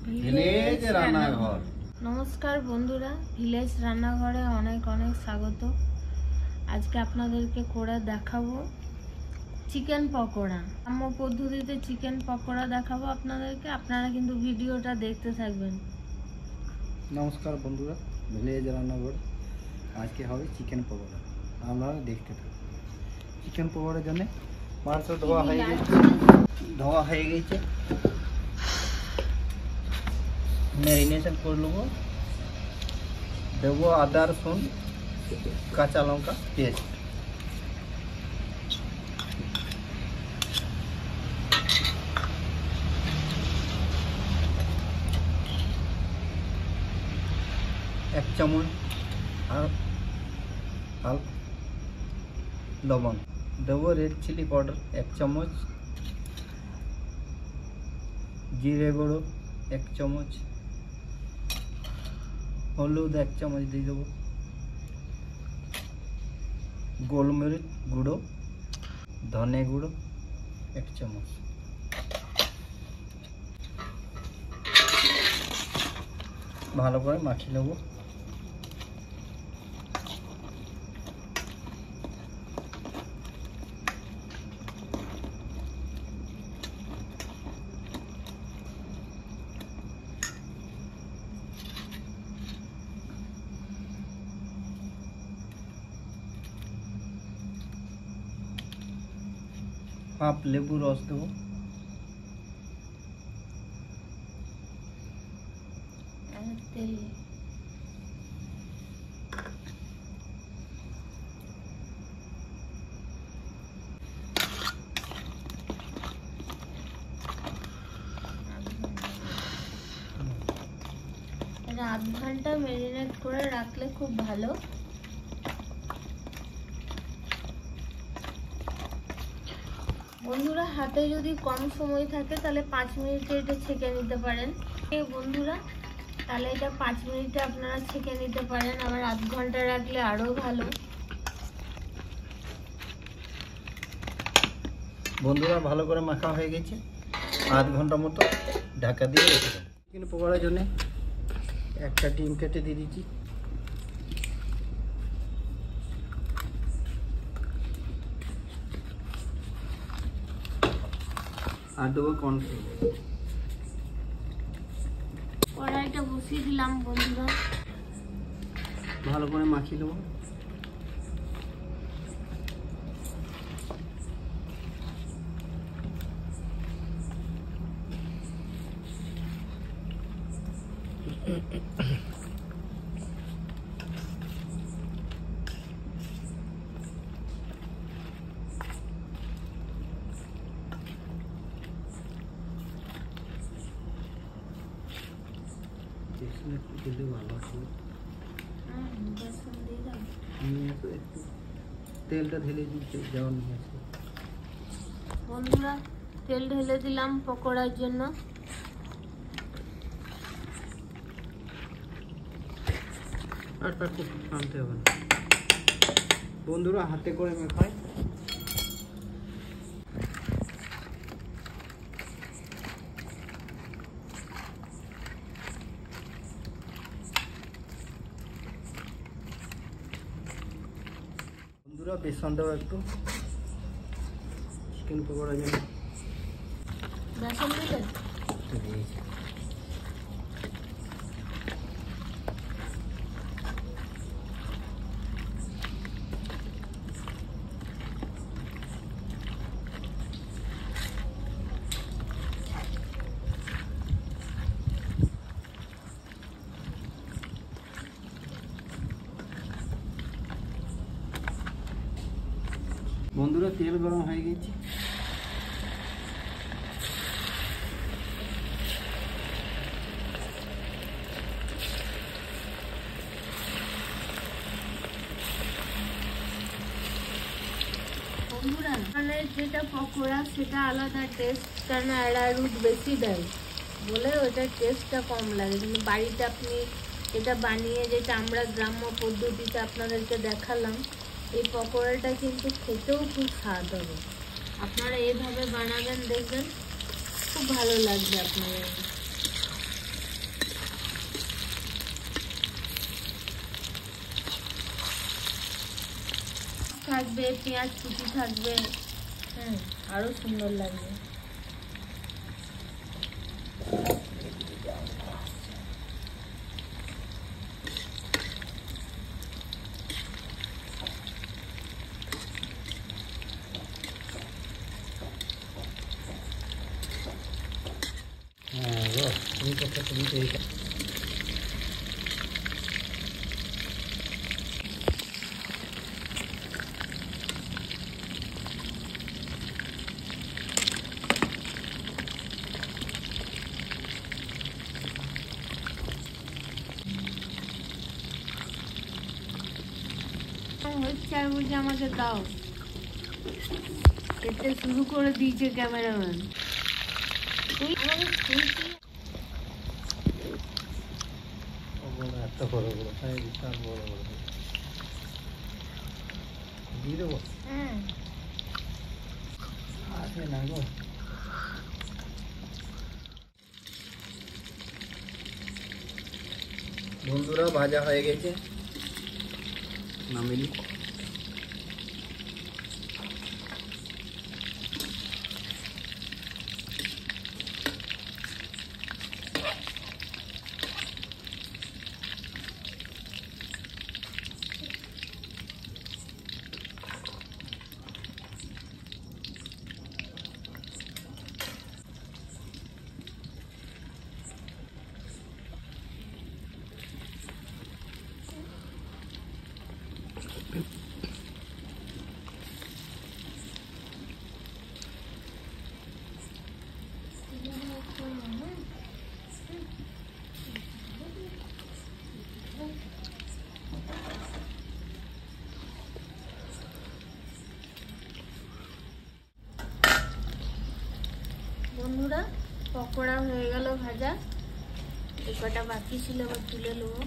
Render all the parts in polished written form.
Village রান্নাঘর। নমস্কার বন্ধুরা, ভিলেজ রান্নাঘরে অনেক অনেক স্বাগত। আজকে আপনাদেরকে করে দেখাবো চিকেন পকোড়া। গ্রাম্য পদ্ধতিতে চিকেন পকোড়া দেখাবো আপনাদেরকে। আপনারা কিন্তু ভিডিওটা দেখতে থাকবেন। নমস্কার বন্ধুরা, ভিলেজ রান্নাঘর। আজকে হবে চিকেন পকোড়া, আমরা দেখতে থাকবো। চিকেন পকোড়ার জন্য মাংস ধোয়া হয়ে গেছে, ম্যারিনেশন করে নেবো। দেবো আদা রসুন কাঁচা লঙ্কা পেস্ট, এক চামচ আর লবণ দেবো। রেড চিলি পাউডার এক চামচ, জিরে গুঁড়ো এক চামচ, হলুদ এক চামচ দিয়ে দেবো, গোলমরিচ গুঁড়ো, ধনে গুঁড়ো এক চামচ। ভালো করে মাখিয়ে নেবো। হাফ লেবু রস দেবো, আধ ঘন্টা ম্যারিনেট করে রাখলে খুব ভালো। বন্ধুরা, হাতে যদি কম সময় থাকে তাহলে 5 মিনিটে এটা ছেঁকে নিতে পারেন। বন্ধুরা, তাহলে এটা 5 মিনিটে আপনারা ছেঁকে নিতে পারেন। আবার আধ ঘন্টা রাখলে আরো ভালো। বন্ধুরা, ভালো করে মাখা হয়ে গেছে। আধ ঘন্টা মতো ঢাকা দিয়ে রেখে দেবো। চিকেন পকোড়ার জন্য একটা ডিম কেটে দিয়ে দিচ্ছি, আর দেবো কর্নফ্লাওয়ার। কড়াইটা বসিয়ে দিলাম বন্ধুরা, ভালো করে মাখিয়ে দেবো। তেলটা ঢেলে দিচ্ছে যাওয়ার নিয়ে আসে। বন্ধুরা, তেল ঢেলে দিলাম পকোড়ার জন্য। আর তাকে আনতে হবে না বন্ধুরা, হাতে করে মেখাই। বন্ধুরা, বেসন দেবো একটু চিকেন পকোড়ার জন্য। বেসন দিতে বন্ধুরা, তেল গরম হয়ে গেছে। বন্ধুরা, যেটা পকোড়া সেটা আলাদা টেস্ট, কারণ অ্যারারুট বেশি দেয় বলে ওটার টেস্টটা কম লাগে। কিন্তু বাড়িতে আপনি এটা বানিয়ে, যেটা আমরা গ্রাম্য পদ্ধতিতে আপনাদেরকে দেখালাম, এই পকোড়াটা কিন্তু খেতেও খুব স্বাদ হবে। আপনারা এইভাবে বানাবেন, দেখবেন খুব ভালো লাগবে আপনাদের। থাকবে, পেঁয়াজ কুচি থাকবে, আরো সুন্দর লাগবে। আর বলছে আমাকে দাও, খেতে শুরু করে দিয়েছে ক্যামেরাম্যান। এত বড় বড় বিশাল বড় বড় দিয়ে দেবো। আছে না গো। বন্ধুরা ভাজা হয়ে গেছে, নামিয়ে বন্ধুরা পকোড়া হয়ে গেল ভাজা, এই কটা বাকি ছিল এবার তুলে নেবো।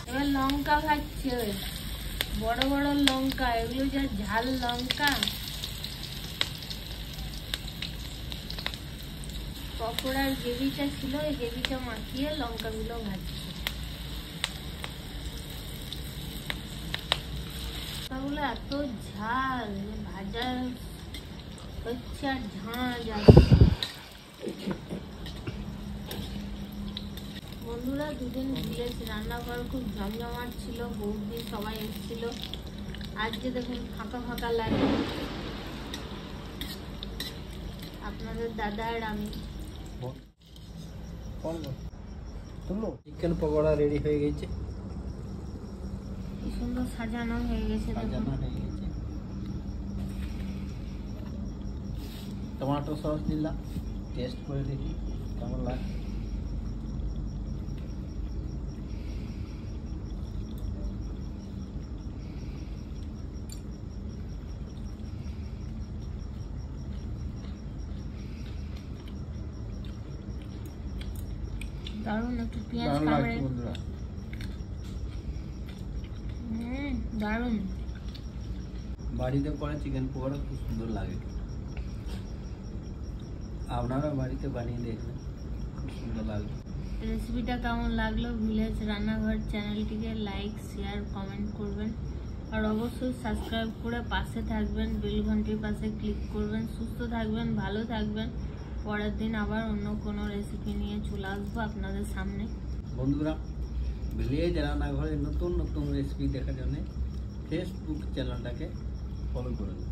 এবার লঙ্কা ভাজছে, বড় বড় লঙ্কা, এগুলো যা ঝাল লঙ্কা। পকোড়ার গ্রেভিটা ছিল, এই গ্রেভিটা মাখিয়ে লঙ্কাগুলো ভাজছে। লঙ্কাগুলো এত ঝাল, ভাজা হচ্ছে আর ঝাঁঝ যাচ্ছে। বন্ধুরা দুদিন ভিলেজ রান্নাঘর খুব জমজমাট ছিল, বৌদি সবাই এসেছিল। আজকে দেখুন ফাঁকা ফাঁকা লাগে, আপনাদের দাদা আর আমি। চিকেন পকোড়া রেডি হয়ে গেছে, কি সুন্দর সাজানো হয়ে গেছে। টমেটো সস দিলাম, টেস্ট করে দেখি কেমন লাগে। দারুণ, একটু পেঁয়াজ কামড়ে দারুণ। বাড়িতে করে চিকেন পকোড়া খুব সুন্দর লাগে, আপনারা বাড়িতে বানিয়ে দেখবেন, খুব সুন্দর লাগবে। রেসিপিটা কেমন লাগলো ভিলেজ রান্নাঘর চ্যানেলটিকে লাইক শেয়ার কমেন্ট করবেন, আর অবশ্যই সাবস্ক্রাইব করে পাশে থাকবেন, বেল ঘন্টির পাশে ক্লিক করবেন। সুস্থ থাকবেন, ভালো থাকবেন। পরের দিন আবার অন্য কোনো রেসিপি নিয়ে চলে আসবো আপনাদের সামনে। বন্ধুরা ভিলেজ রান্নাঘরের নতুন নতুন রেসিপি দেখার জন্য ফেসবুক চ্যানেলটাকে ফলো করে দিন।